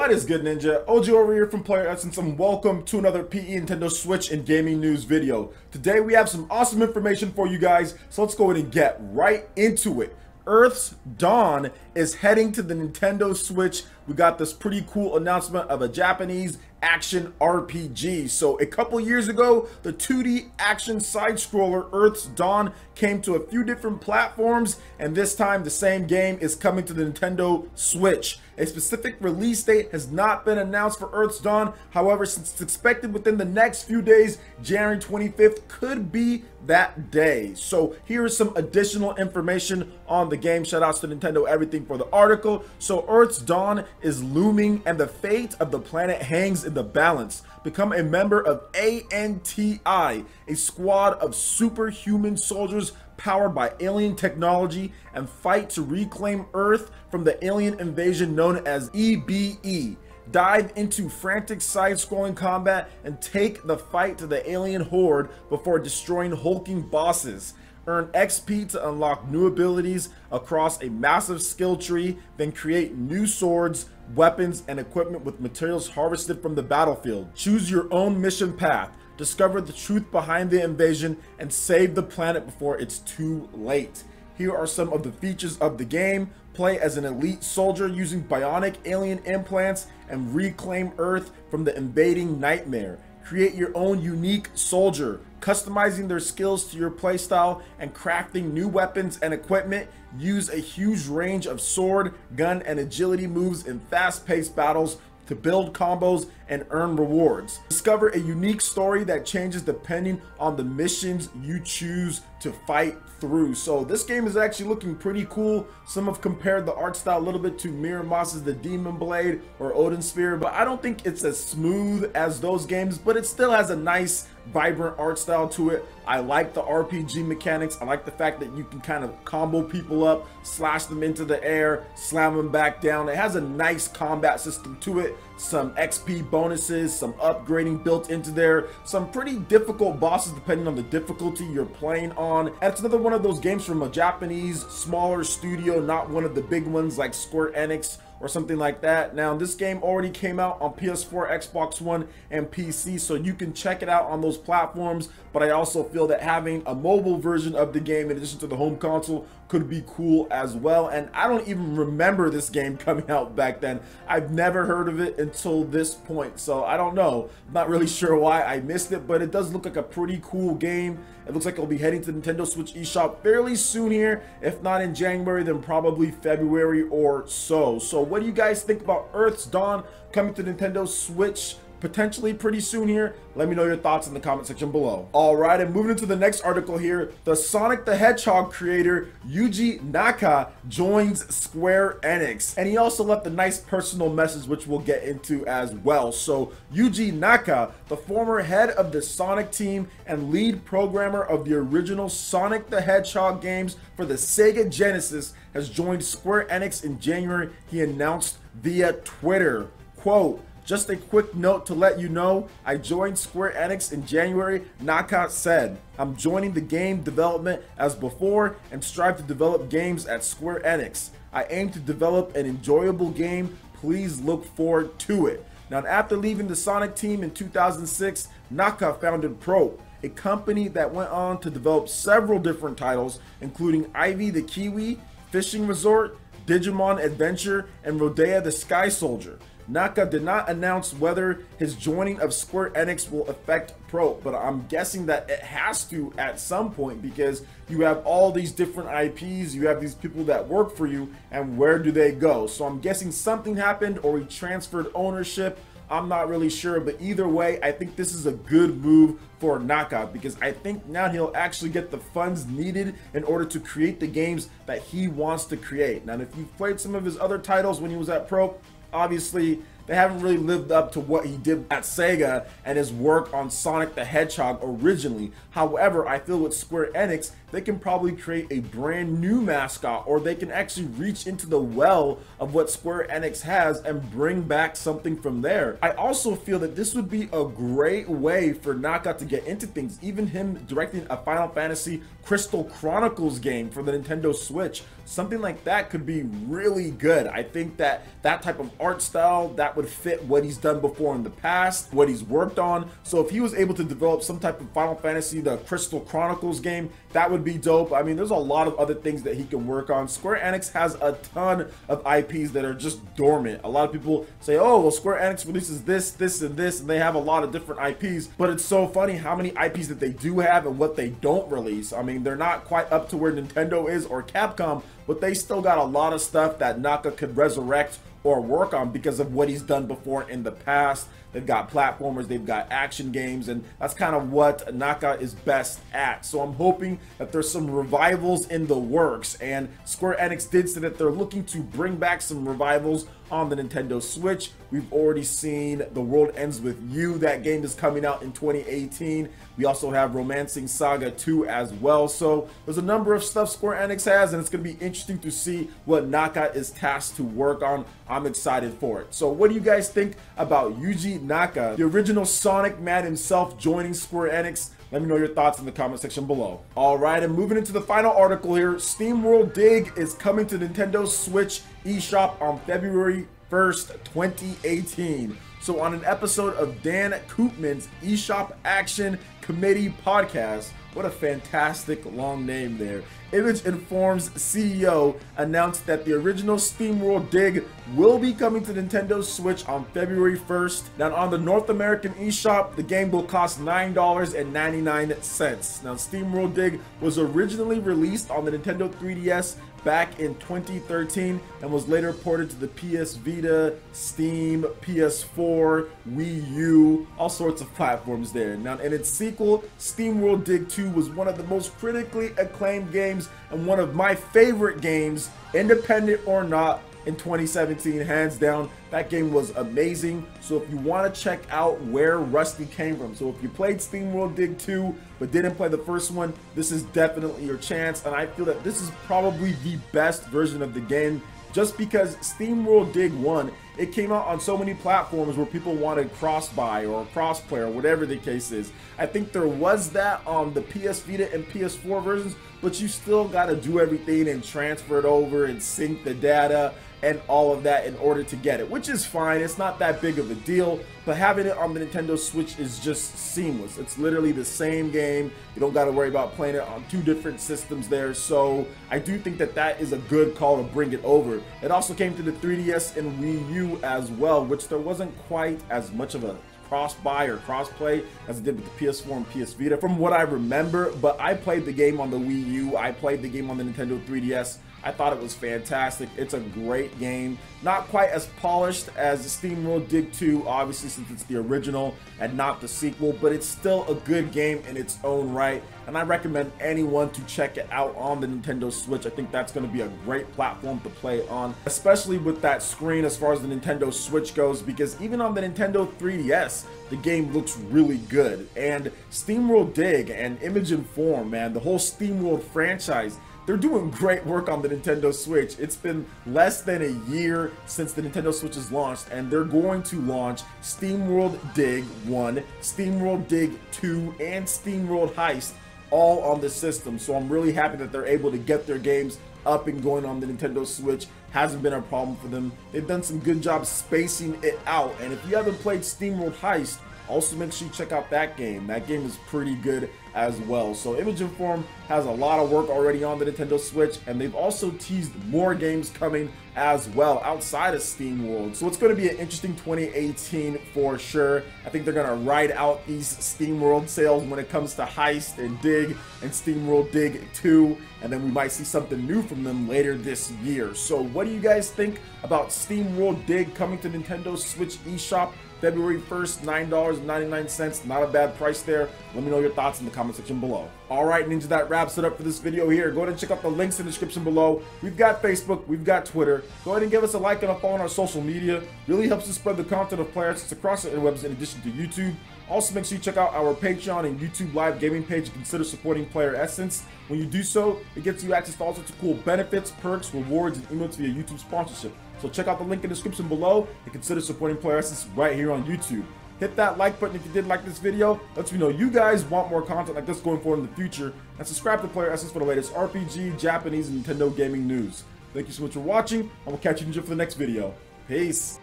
What is good, Ninja? OG over here from Player Essence, and welcome to another PE Nintendo Switch and gaming news video. Today we have some awesome information for you guys, so let's go ahead and get right into it. Earth's Dawn is heading to the Nintendo Switch. We got this pretty cool announcement of a Japanese action RPG. So a couple years ago, the 2D action side-scroller Earth's Dawn came to a few different platforms, and this time the same game is coming to the Nintendo Switch. A specific release date has not been announced for Earth's Dawn. However, since it's expected within the next few days, January 25th could be that day. So here is some additional information on the game. Shoutouts to Nintendo Everything for the article. So Earth's Dawn is looming and the fate of the planet hangs in the balance. Become a member of ANTI, a squad of superhuman soldiers powered by alien technology, and fight to reclaim Earth from the alien invasion known as EBE. Dive into frantic side-scrolling combat and take the fight to the alien horde before destroying hulking bosses. Earn XP to unlock new abilities across a massive skill tree, then create new swords, weapons, and equipment with materials harvested from the battlefield. Choose your own mission path, discover the truth behind the invasion, and save the planet before it's too late. Here are some of the features of the game. Play as an elite soldier using bionic alien implants and reclaim Earth from the invading nightmare. Create your own unique soldier, customizing their skills to your playstyle and crafting new weapons and equipment. Use a huge range of sword, gun, and agility moves in fast-paced battles to build combos and earn rewards. Discover a unique story that changes depending on the missions you choose to fight through. So this game is actually looking pretty cool. Some have compared the art style a little bit to Miramas's The Demon Blade or Odin Sphere, but I don't think it's as smooth as those games, but it still has a nice vibrant art style to it. I like the RPG mechanics. I like the fact that you can kind of combo people up, slash them into the air, slam them back down. It has a nice combat system to it, some XP bonuses, some upgrading built into there, some pretty difficult bosses depending on the difficulty you're playing on. And it's another one of those games from a Japanese smaller studio, not one of the big ones like Square Enix or something like that. Now this game already came out on PS4, Xbox One, and PC, so you can check it out on those platforms, but I also feel that having a mobile version of the game in addition to the home console could be cool as well. And I don't even remember this game coming out back then. I've never heard of it until this point, so I don't know. I'm not really sure why I missed it, but it does look like a pretty cool game. It looks like it'll be heading to the Nintendo Switch eShop fairly soon here. If not in January, then probably February or so. So what do you guys think about Earth's Dawn coming to Nintendo Switch potentially pretty soon here? Let me know your thoughts in the comment section below. All right, and moving into the next article here, the Sonic the Hedgehog creator Yuji Naka joins Square Enix, and he also left a nice personal message which we'll get into as well. So Yuji Naka, the former head of the Sonic team and lead programmer of the original Sonic the Hedgehog games for the Sega Genesis, has joined Square Enix in January. He announced via Twitter, quote, "Just a quick note to let you know, I joined Square Enix in January," Naka said. "I'm joining the game development as before and strive to develop games at Square Enix. I aim to develop an enjoyable game. Please look forward to it." Now, after leaving the Sonic team in 2006, Naka founded Probe, a company that went on to develop several different titles, including Ivy the Kiwi, Fishing Resort, Digimon Adventure, and Rodea the Sky Soldier. Naka did not announce whether his joining of Square Enix will affect Pro, but I'm guessing that it has to at some point, because you have all these different IPs, you have these people that work for you, and where do they go? So I'm guessing something happened or he transferred ownership. I'm not really sure, but either way, I think this is a good move for Naka, because I think now he'll actually get the funds needed in order to create the games that he wants to create. Now, if you've played some of his other titles when he was at Pro, obviously they haven't really lived up to what he did at Sega and his work on Sonic the Hedgehog originally. However, I feel with Square Enix, they can probably create a brand new mascot, or they can actually reach into the well of what Square Enix has and bring back something from there. I also feel that this would be a great way for Naka to get into things, even him directing a Final Fantasy Crystal Chronicles game for the Nintendo Switch. Something like that could be really good. I think that that type of art style, that that would fit what he's done before in the past, what he's worked on. So if he was able to develop some type of Final Fantasy, the Crystal Chronicles game, that would be dope. I mean, there's a lot of other things that he can work on. Square Enix has a ton of IPs that are just dormant. A lot of people say, oh, well, Square Enix releases this, this, and this, and they have a lot of different IPs. But it's so funny how many IPs that they do have and what they don't release. I mean, they're not quite up to where Nintendo is or Capcom, but they still got a lot of stuff that Naka could resurrect or work on because of what he's done before in the past. They've got platformers, they've got action games, and that's kind of what Naka is best at. So I'm hoping that there's some revivals in the works, and Square Enix did say that they're looking to bring back some revivals on the Nintendo Switch. We've already seen The World Ends With You. That game is coming out in 2018. We also have Romancing Saga 2 as well. So there's a number of stuff Square Enix has, and it's going to be interesting to see what Naka is tasked to work on. I'm excited for it. So what do you guys think about Yuji Naka, the original Sonic man himself, joining Square Enix? Let me know your thoughts in the comment section below. All right, and moving into the final article here, Steamworld Dig is coming to Nintendo Switch eShop on February 1st, 2018. So on an episode of Dan Koopman's eShop Action Committee podcast, what a fantastic long name there, Image Inform's CEO announced that the original Steamworld Dig will be coming to Nintendo Switch on February 1st. Now on the North American eShop, the game will cost $9.99. Now Steamworld Dig was originally released on the Nintendo 3DS back in 2013 and was later ported to the PS Vita, Steam, PS4, Wii U, all sorts of platforms there. Now in its sequel, Steamworld Dig 2 was one of the most critically acclaimed games and one of my favorite games, independent or not, in 2017, hands down. That game was amazing. So if you want to check out where Rusty came from, so if you played Steamworld Dig 2 but didn't play the first one, this is definitely your chance. And I feel that this is probably the best version of the game, just because Steamworld Dig 1, it came out on so many platforms where people wanted cross-buy or cross-play or whatever the case is. I think there was that on the PS Vita and PS4 versions, but you still got to do everything and transfer it over and sync the data and all of that in order to get it, which is fine. It's not that big of a deal, but having it on the Nintendo Switch is just seamless. It's literally the same game. You don't got to worry about playing it on two different systems there. So I do think that that is a good call to bring it over. It also came to the 3DS and Wii U as well, which there wasn't quite as much of a cross-buy or cross-play as it did with the PS4 and PS Vita from what I remember. But I played the game on the Wii U, I played the game on the Nintendo 3DS. I thought it was fantastic. It's a great game. Not quite as polished as Steamworld Dig 2, obviously, since it's the original and not the sequel, but it's still a good game in its own right, and I recommend anyone to check it out on the Nintendo Switch. I think that's going to be a great platform to play on, especially with that screen as far as the Nintendo Switch goes, because even on the Nintendo 3DS, the game looks really good. And Steamworld Dig and Image Inform, man, the whole Steamworld franchise, they're doing great work on the Nintendo Switch. It's been less than a year since the Nintendo Switch is launched, and they're going to launch Steamworld Dig 1, Steamworld Dig 2, and Steamworld Heist all on the system. So I'm really happy that they're able to get their games up and going on the Nintendo Switch. Hasn't been a problem for them. They've done some good job spacing it out. And if you haven't played Steamworld Heist, also make sure you check out that game. That game is pretty good as well. So Image Inform has a lot of work already on the Nintendo Switch, and they've also teased more games coming as well outside of Steamworld. So it's going to be an interesting 2018 for sure. I think they're going to ride out these Steamworld sales when it comes to Heist and Dig and Steamworld Dig 2, and then we might see something new from them later this year. So what do you guys think about Steamworld Dig coming to Nintendo Switch eShop February 1st, $9.99, not a bad price there. Let me know your thoughts in the comment section below. Alright, Ninja, that wraps it up for this video here. Go ahead and check out the links in the description below. We've got Facebook, we've got Twitter. Go ahead and give us a like and a follow on our social media. Really helps us spread the content of Player Essence across the interwebs in addition to YouTube. Also, make sure you check out our Patreon and YouTube live gaming page and consider supporting Player Essence. When you do so, it gets you access to all sorts of cool benefits, perks, rewards, and emotes via YouTube sponsorship. So check out the link in the description below and consider supporting Player Essence right here on YouTube. Hit that like button if you did like this video. Lets me know you guys want more content like this going forward in the future. And subscribe to Player Essence for the latest RPG, Japanese, and Nintendo gaming news. Thank you so much for watching, and we'll catch you for the next video. Peace.